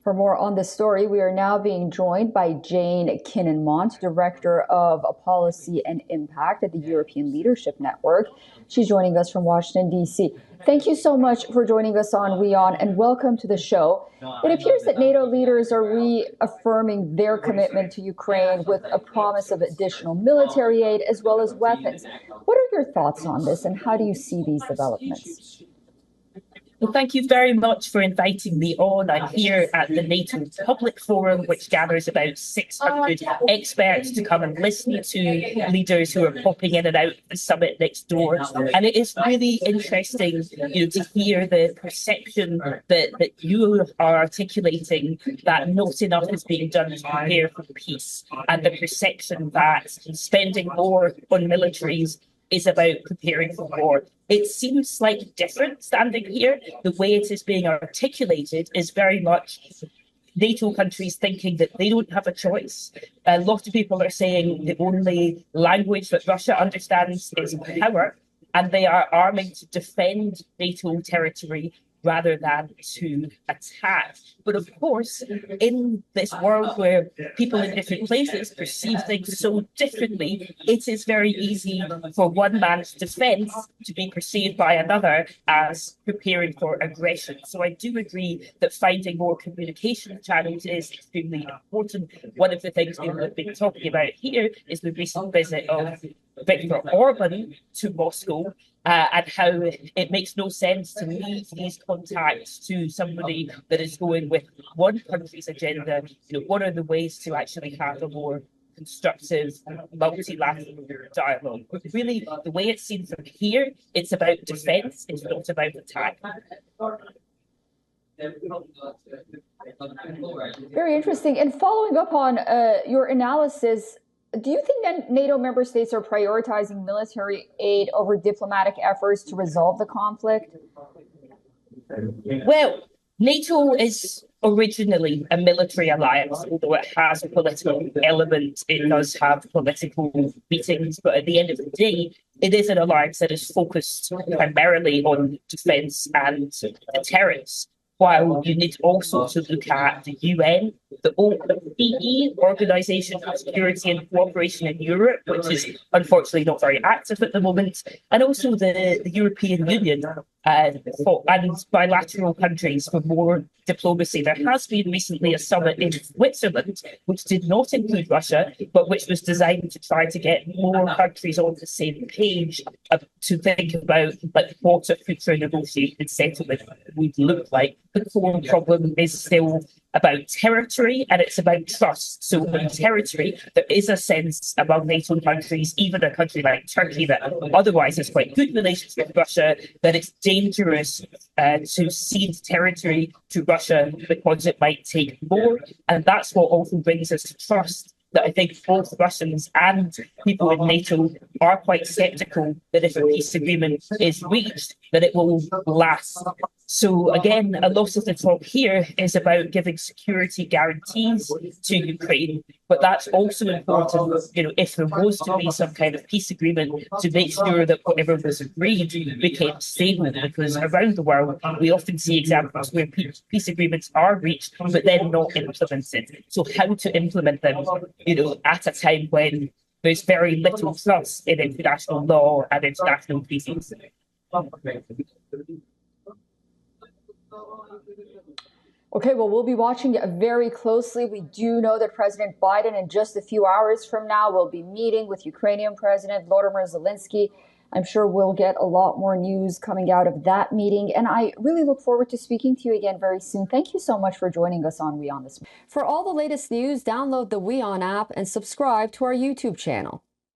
For more on this story, we are now being joined by Jane Kinnenmont, Director of Policy and Impact at the European Leadership Network. She's joining us from Washington, D.C. Thank you so much for joining us on WION, and welcome to the show. It appears that NATO leaders are reaffirming their commitment to Ukraine with a promise of additional military aid as well as weapons. What are your thoughts on this, and how do you see these developments? Well, thank you very much for inviting me on. I'm here at the NATO Public Forum, which gathers about 600 experts to come and listen to leaders who are popping in and out of the summit next door. And it is really interesting, to hear the perception that you are articulating that not enough is being done to prepare for peace, and the perception that spending more on militaries is about preparing for war. It seems slightly different standing here. The way it is being articulated is very much NATO countries thinking that they don't have a choice. A lot of people are saying the only language that Russia understands is power, and they are arming to defend NATO territory rather than to attack. But of course, in this world where people in different places perceive things so differently, it is very easy for one man's defense to be perceived by another as preparing for aggression. So I do agree that finding more communication channels is extremely important. One of the things we've been talking about here is the recent visit of Viktor Orban to Moscow, and how it makes no sense to leave these contacts to somebody that is going with one country's agenda. What are the ways to actually have a more constructive multilateral dialogue? But really, the way it's seen from here, it's about defense, it's not about attack. Very interesting. And following up on your analysis, do you think that NATO member states are prioritizing military aid over diplomatic efforts to resolve the conflict? Well, NATO is originally a military alliance, although it has a political element. It does have political meetings, but at the end of the day, it is an alliance that is focused primarily on defence and deterrence. While you need also to look at the UN, the OSCE, Organisation for Security and Cooperation in Europe, which is unfortunately not very active at the moment, and also the European Union and bilateral countries for more diplomacy. There has been recently a summit in Switzerland, which did not include Russia, but which was designed to try to get more countries on the same page to think about what a future negotiated settlement would look like. The core problem is still about territory, and it's about trust. So in territory, there is a sense among NATO countries, even a country like Turkey that otherwise has quite good relations with Russia, that it's dangerous to cede territory to Russia because it might take more. And that's what also brings us to trust, that I think both Russians and people in NATO are quite sceptical that if a peace agreement is reached, that it will last. So again, a lot of the talk here is about giving security guarantees to Ukraine, but that's also important, if there was to be some kind of peace agreement, to make sure that whatever was agreed became stable, because around the world, we often see examples where peace agreements are reached, but then not implemented. So how to implement them, at a time when there's very little trust in international law and international treaties. Okay, well, we'll be watching it very closely. We do know that President Biden, in just a few hours from now, will be meeting with Ukrainian President Volodymyr Zelensky. I'm sure we'll get a lot more news coming out of that meeting, and I really look forward to speaking to you again very soon. Thank you so much for joining us on WION this morning. For all the latest news, download the WION app and subscribe to our YouTube channel.